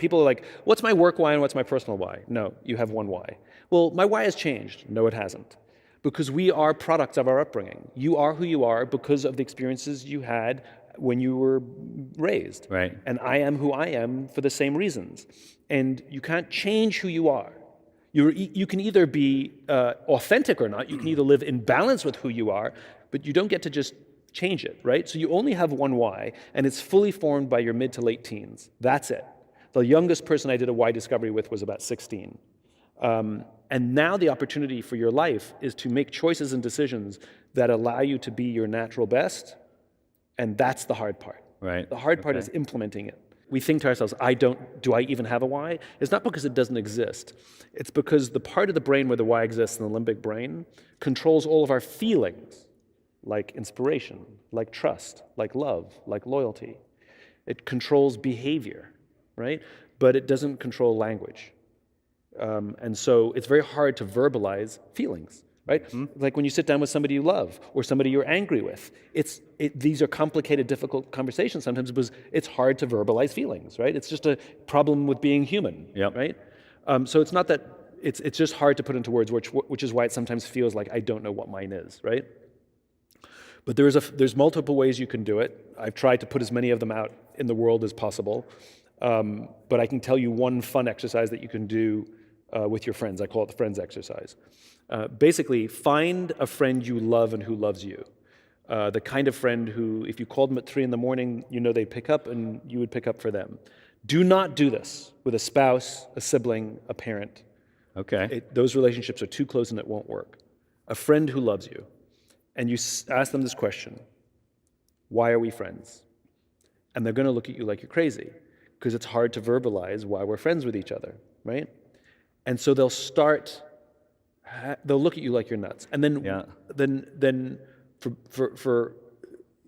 People are like, what's my work why and what's my personal why? No, you have one why. Well, my why has changed. No, it hasn't. Because we are products of our upbringing. You are who you are because of the experiences you had when you were raised. Right. And I am who I am for the same reasons. And you can't change who you are. You can either be authentic or not. You can either live in balance with who you are, but you don't get to just change it, right? So you only have one why, and it's fully formed by your mid to late teens. That's it. The youngest person I did a why discovery with was about 16. And now the opportunity for your life is to make choices and decisions that allow you to be your natural best, and that's the hard part. Right. The hard part is implementing it. We think to ourselves, do I even have a why? It's not because it doesn't exist. It's because the part of the brain where the why exists, in the limbic brain, controls all of our feelings, like inspiration, like trust, like love, like loyalty. It controls behavior, right? But it doesn't control language. And so it's very hard to verbalize feelings, right? Like when you sit down with somebody you love or somebody you're angry with, these are complicated, difficult conversations sometimes because it's hard to verbalize feelings, right? It's just a problem with being human, right? So it's not that, it's just hard to put into words, which is why it sometimes feels like I don't know what mine is, right? But there's multiple ways you can do it. I've tried to put as many of them out in the world as possible. But I can tell you one fun exercise that you can do with your friends. I call it the friends exercise. Basically, find a friend you love and who loves you. The kind of friend who, if you called them at 3 in the morning, you know they'd pick up and you would pick up for them. Do not do this with a spouse, a sibling, a parent. Okay. Those relationships are too close and it won't work. A friend who loves you. And you ask them this question: why are we friends? And they're going to look at you like you're crazy because it's hard to verbalize why we're friends with each other, right? And so they'll look at you like you're nuts. And then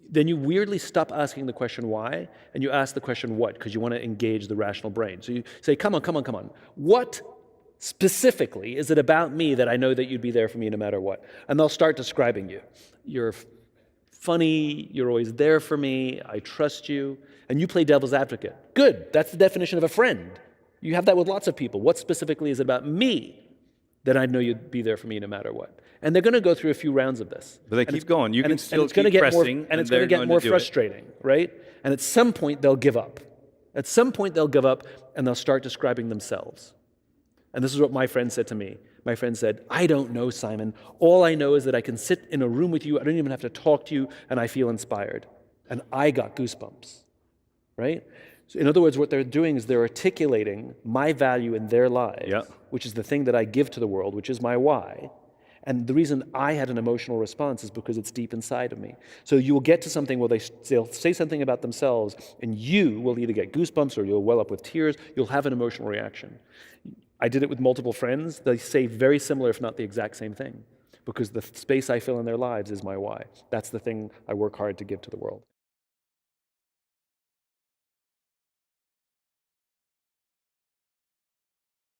then you weirdly stop asking the question why, and you ask the question what, because you want to engage the rational brain. So you say, come on. What specifically is it about me that I know that you'd be there for me no matter what? And they'll start describing you. You're funny, you're always there for me, I trust you, and you play devil's advocate. Good, that's the definition of a friend. You have that with lots of people. What specifically is it about me that I know you'd be there for me no matter what? And they're going to go through a few rounds of this. But they keep going. You can still keep pressing, and it's going to get more frustrating, right? And at some point, they'll give up. At some point, they'll give up, and they'll start describing themselves. And this is what my friend said to me. My friend said, I don't know, Simon. All I know is that I can sit in a room with you, I don't even have to talk to you, and I feel inspired. And I got goosebumps, right? So in other words, what they're doing is they're articulating my value in their lives, which is the thing that I give to the world, which is my why. And the reason I had an emotional response is because it's deep inside of me. So you will get to something where they'll say something about themselves, and you will either get goosebumps or you'll well up with tears. You'll have an emotional reaction. I did it with multiple friends. They say very similar, if not the exact same thing, because the space I fill in their lives is my why. That's the thing I work hard to give to the world.